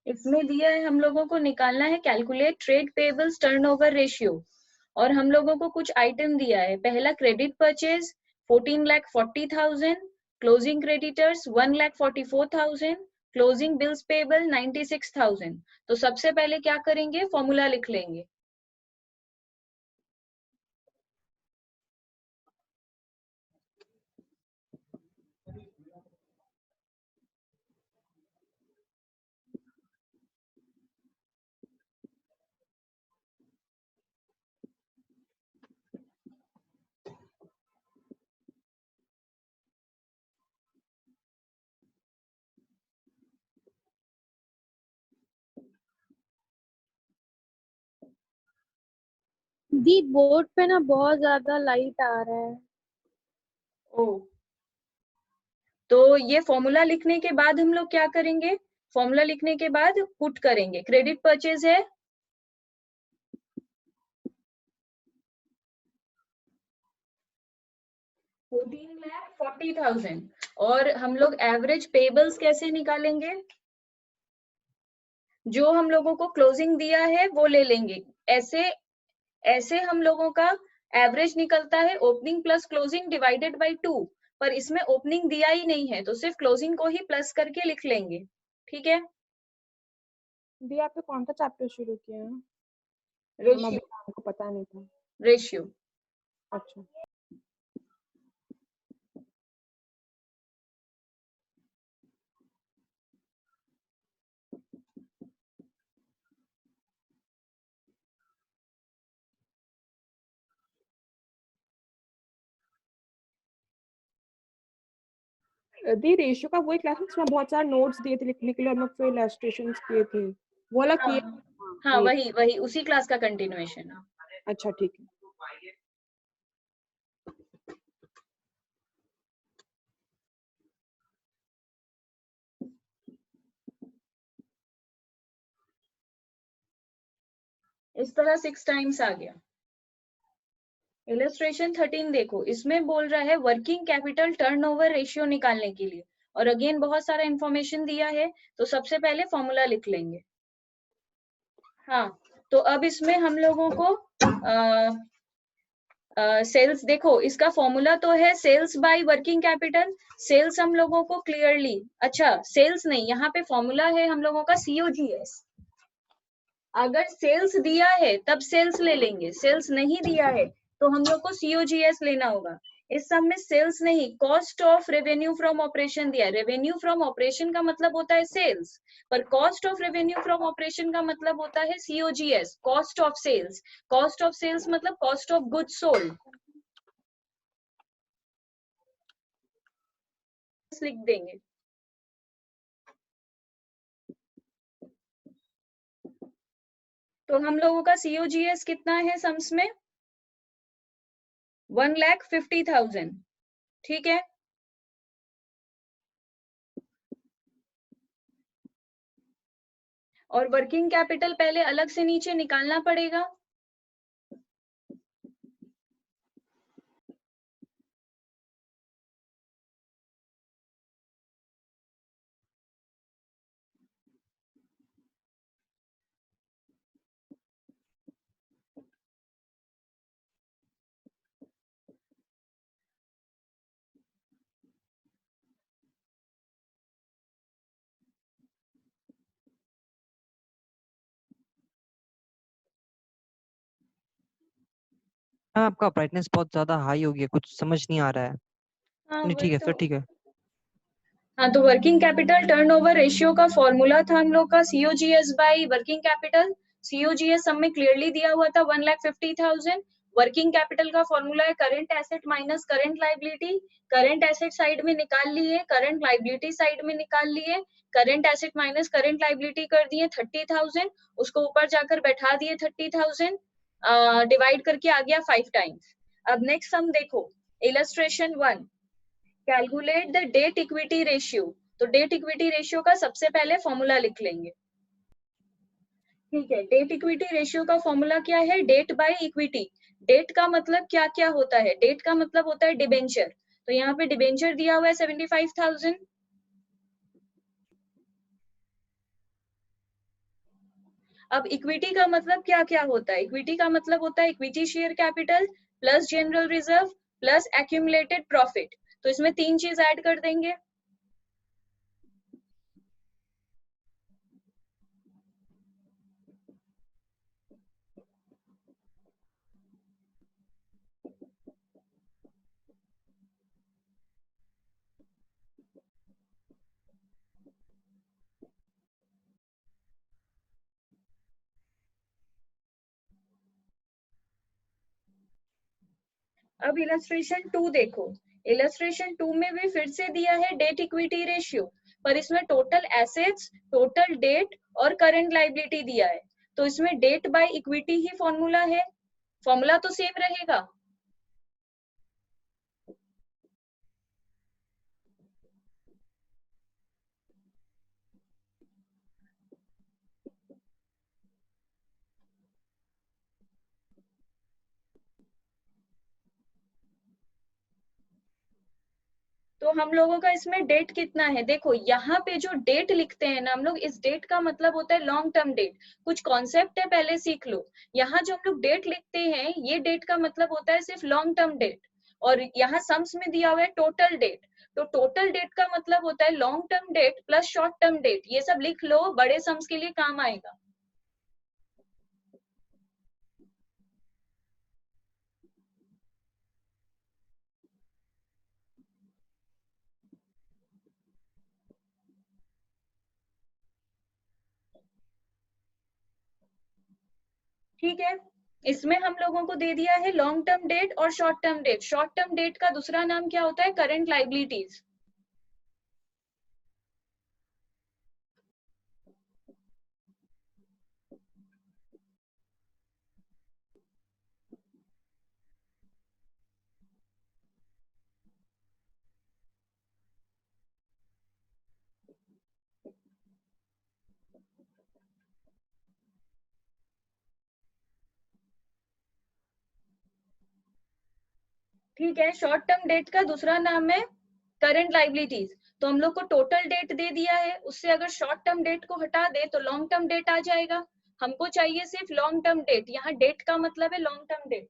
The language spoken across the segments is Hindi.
इसमें दिया है हम लोगों को निकालना है calculate trade payables turnover ratio, और हम लोगों को कुछ आइटम दिया है। पहला credit purchase 14,40,000, closing creditors 1,44,000, closing bills payable 96,000। तो सबसे पहले क्या करेंगे, फॉर्मूला लिख लेंगे। दी बोर्ड पे ना बहुत ज्यादा लाइट आ रहा है। ओ, तो ये फॉर्मूला लिखने के बाद हम लोग क्या करेंगे, फॉर्मूला लिखने के बाद पुट करेंगे। क्रेडिट परचेज है 14,40,000, और हम लोग एवरेज पेबल्स कैसे निकालेंगे, जो हम लोगों को क्लोजिंग दिया है वो ले लेंगे। ऐसे ऐसे हम लोगों का एवरेज निकलता है opening plus closing divided by 2, पर इसमें ओपनिंग दिया ही नहीं है तो सिर्फ क्लोजिंग को ही प्लस करके लिख लेंगे। ठीक है। दी आपने कौन सा चैप्टर शुरू किया है? रेशियो, हमको पता नहीं था। रेशियो। अच्छा, दी रेशियो का वो एक क्लास जिसमें बहुत सारे नोट्स दिए थे लिखने के लिए, हम लोग फिर इलस्ट्रेशंस किए थे, वो वाला किए। हाँ हाँ, ये वही वही उसी क्लास का कंटिन्यूएशन है। अच्छा ठीक है। इस तरह 6 टाइम्स आ गया। इलस्ट्रेशन 13 देखो, इसमें बोल रहा है वर्किंग कैपिटल टर्नओवर रेशियो निकालने के लिए, और अगेन बहुत सारा इंफॉर्मेशन दिया है, तो सबसे पहले फॉर्मूला लिख लेंगे। हाँ, तो अब इसमें हम लोगों को सेल्स देखो, इसका फॉर्मूला तो है sales by working capital. Sales हम लोगों को क्लियरली, अच्छा सेल्स नहीं, यहाँ पे फॉर्मूला है हम लोगों का COGS। अगर सेल्स दिया है तब सेल्स ले लेंगे, सेल्स नहीं दिया है तो हम लोग को COGS लेना होगा। इस सब में सेल्स नहीं, cost of revenue from operation दिया है। रेवेन्यू फ्रॉम ऑपरेशन का मतलब होता है सेल्स, पर cost of revenue from operation का मतलब होता है COGS, cost of sales. Cost of sales मतलब कॉस्ट ऑफ गुड्स सोल्ड। लिख देंगे। तो हम लोगों का COGS कितना है सम्स में, 1,50,000। ठीक है। और वर्किंग कैपिटल पहले अलग से नीचे निकालना पड़ेगा। हाँ, आपका ब्राइटनेस बहुत ज्यादा हाई हो गया, कुछ समझ नहीं आ रहा है। हाँ नहीं ठीक वही है, तो। फिर ठीक है। हाँ, तो वर्किंग कैपिटल टर्नओवर रेशियो का फॉर्मूला था हम लोग का COGS bye working capital. COGS सब में क्लियरली दिया हुआ था 1,50,000। वर्किंग कैपिटल का फॉर्मूला है current asset minus current liability. Current asset side में निकाल लिए, करंट लाइबिलिटी साइड में निकाल लिए। Current asset minus current liability कर दिए 30,000, उसको ऊपर जाकर बैठा दिए 30,000, डिवाइड करके आ गया 5 टाइम्स। अब नेक्स्ट सम देखो, illustration 1, calculate the debt equity ratio. तो डेट इक्विटी रेशियो का सबसे पहले फॉर्मूला लिख लेंगे। ठीक है, डेट इक्विटी रेशियो का फॉर्मूला क्या है, डेट बाय इक्विटी। डेट का मतलब क्या क्या होता है, डेट का मतलब होता है डिबेंचर। तो यहाँ पे डिबेंचर दिया हुआ है 75,000, अब इक्विटी का मतलब क्या क्या होता है? इक्विटी का मतलब होता है equity share capital plus general reserve plus accumulated profit. तो इसमें 3 चीज ऐड कर देंगे। अब इलस्ट्रेशन 2 देखो। इलस्ट्रेशन 2 में भी फिर से दिया है डेट इक्विटी रेशियो, पर इसमें टोटल एसेट्स, टोटल डेट और करंट लायबिलिटी दिया है। तो इसमें डेट बाय इक्विटी ही फॉर्मूला है, फॉर्मूला तो सेम रहेगा। तो हम लोगों का इसमें डेट कितना है? देखो यहाँ पे जो डेट लिखते हैं ना हम लोग, इस डेट का मतलब होता है लॉन्ग टर्म डेट। कुछ कॉन्सेप्ट है पहले सीख लो। यहाँ जो हम लोग डेट लिखते हैं, ये डेट का मतलब होता है सिर्फ लॉन्ग टर्म डेट। और यहाँ सम्स में दिया हुआ है टोटल डेट। तो टोटल डेट का मतलब होता है long term debt plus short term debt. ये सब लिख लो, बड़े सम्स के लिए काम आएगा। ठीक है, इसमें हम लोगों को दे दिया है लॉन्ग टर्म डेट और short term debt. Short term debt का दूसरा नाम क्या होता है? Current liabilities. ठीक है, शॉर्ट टर्म डेट का दूसरा नाम है करंट लायबिलिटीज। तो हम लोग को टोटल डेट दे दिया है, उससे अगर शॉर्ट टर्म डेट को हटा दे तो लॉन्ग टर्म डेट आ जाएगा। हमको चाहिए सिर्फ लॉन्ग टर्म डेट। यहाँ डेट का मतलब है लॉन्ग टर्म डेट।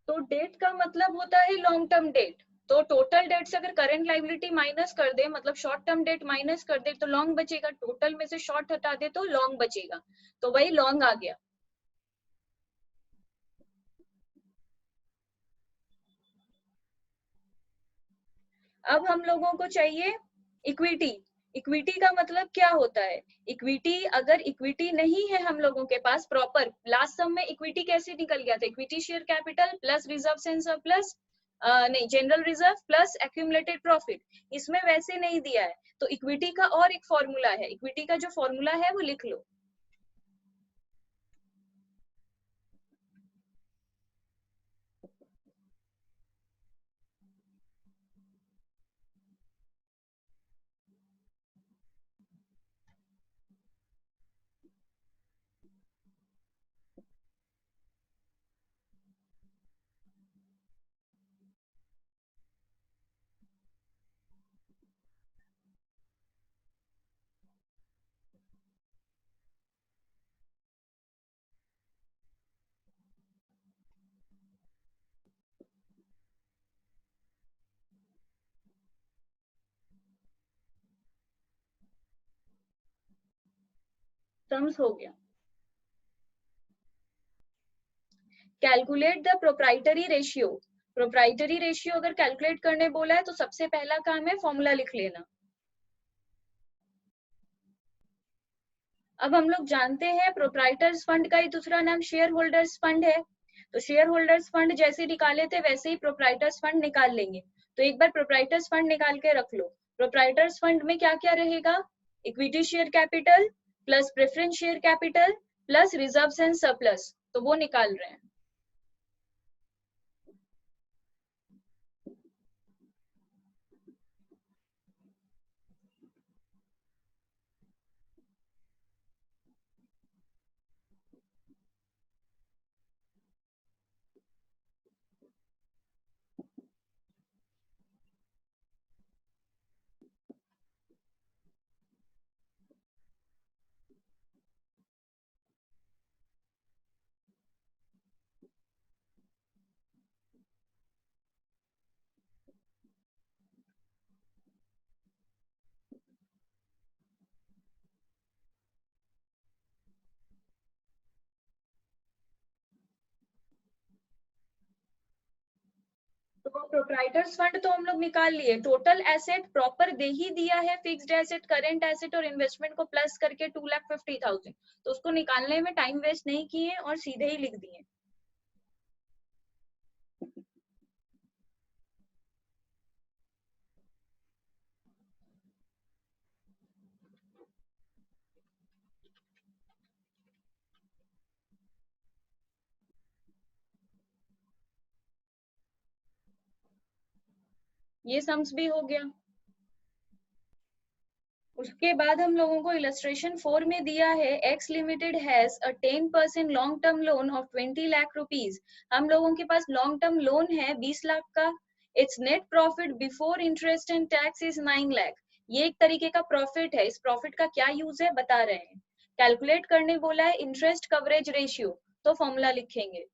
तो डेट का मतलब होता है लॉन्ग टर्म डेट। तो टोटल डेट से अगर करंट लायबिलिटी माइनस कर दे, मतलब शॉर्ट टर्म डेट माइनस कर दे, तो लॉन्ग बचेगा। टोटल में से शॉर्ट हटा दे तो लॉन्ग बचेगा। तो वही लॉन्ग आ गया। अब हम लोगों को चाहिए इक्विटी। इक्विटी का मतलब क्या होता है? इक्विटी, अगर इक्विटी नहीं है हम लोगों के पास प्रॉपर, लास्ट सम में इक्विटी कैसे निकल गया था? Equity share capital plus reserve and surplus, नहीं, general reserve plus accumulated profit. इसमें वैसे नहीं दिया है। तो इक्विटी का और एक फॉर्मूला है, इक्विटी का जो फॉर्मूला है वो लिख लो। सम्स हो गया। Calculate the proprietary ratio. Proprietary ratio अगर कैलकुलेट करने बोला है तो सबसे पहला काम है फॉर्मूला लिख लेना। अब हम लोग जानते हैं प्रोप्राइटर्स फंड का ही दूसरा नाम शेयर होल्डर्स फंड है। तो शेयर होल्डर्स फंड जैसे निकाले थे वैसे ही प्रोप्राइटर्स फंड निकाल लेंगे। तो एक बार प्रोप्राइटर्स फंड निकाल के रख लो। प्रोप्राइटर्स फंड में क्या क्या रहेगा? Equity share capital plus preference share capital plus reserves and surplus, तो वो निकाल रहे हैं। तो प्रोप्राइटर्स फंड तो हम लोग निकाल लिए। टोटल एसेट प्रॉपर दे ही दिया है, फिक्स्ड एसेट, करेंट एसेट और इन्वेस्टमेंट को प्लस करके 2,50,000, तो उसको निकालने में टाइम वेस्ट नहीं किए और सीधे ही लिख दिए। ये सम्स भी हो गया। उसके बाद हम लोगों को इलस्ट्रेशन 4 में दिया है, x limited has a 10% long term loan of 20 lakh rupees. हम लोगों के पास लॉन्ग टर्म लोन है 20 लाख का। It's net profit before interest and tax is 9 lakh. ये एक तरीके का प्रॉफिट है। इस प्रॉफिट का क्या यूज है बता रहे हैं। कैलकुलेट करने बोला है इंटरेस्ट कवरेज रेशियो, तो फॉर्मूला लिखेंगे।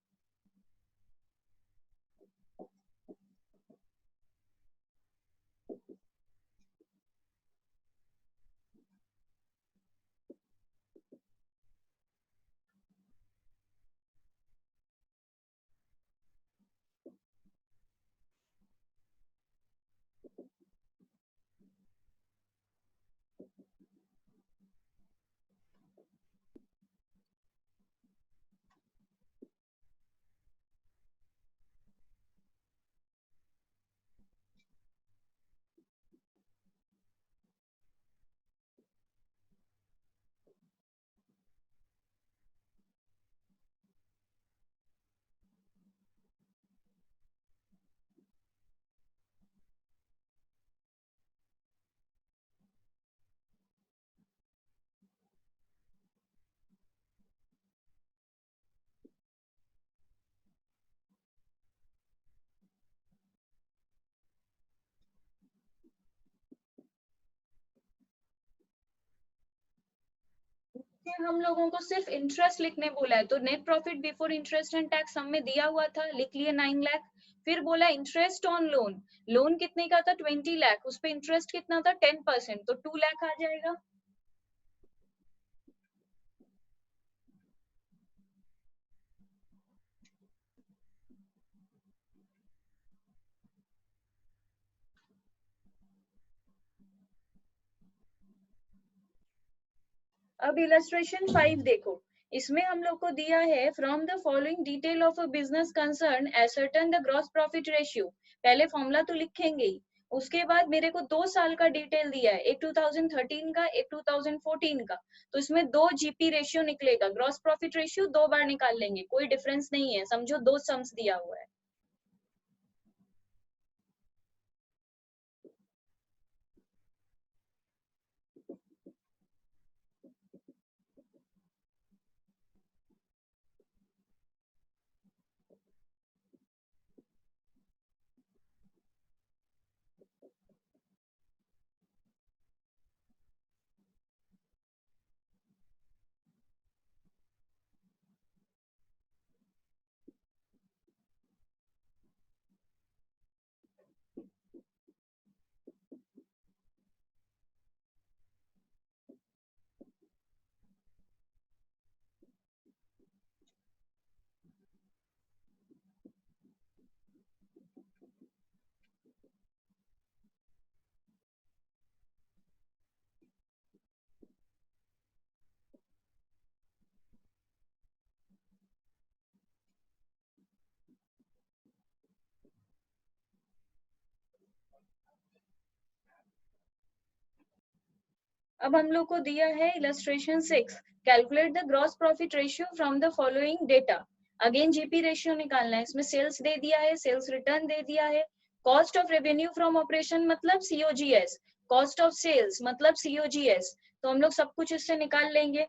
हम लोगों को सिर्फ इंटरेस्ट लिखने बोला है, तो net profit before interest and tax हमें दिया हुआ था, लिख लिए 9 लाख। फिर बोला इंटरेस्ट ऑन लोन, लोन कितने का था 20 लाख, उस पे इंटरेस्ट कितना था 10%, तो 2 लाख आ जाएगा। अब इलस्ट्रेशन 5 देखो। इसमें हम लोग को दिया है from the following detail of a business concern ascertain the gross profit ratio. पहले फॉर्मूला तो लिखेंगे ही, उसके बाद मेरे को 2 साल का डिटेल दिया है, एक 2013 का एक 2014 का। तो इसमें 2 जीपी रेशियो निकलेगा, ग्रॉस प्रॉफिट रेशियो 2 बार निकाल लेंगे, कोई डिफरेंस नहीं है, समझो 2 सम्स दिया हुआ है। अब हम लोग को दिया है illustration 6, calculate the gross profit ratio from the following data. Again GP ratio निकालना है, इसमें सेल्स दे दिया है, सेल्स रिटर्न दे दिया है, cost of revenue from operation मतलब सीओजीएस, कॉस्ट ऑफ सेल्स मतलब सीओजीएस, तो हम लोग सब कुछ इससे निकाल लेंगे।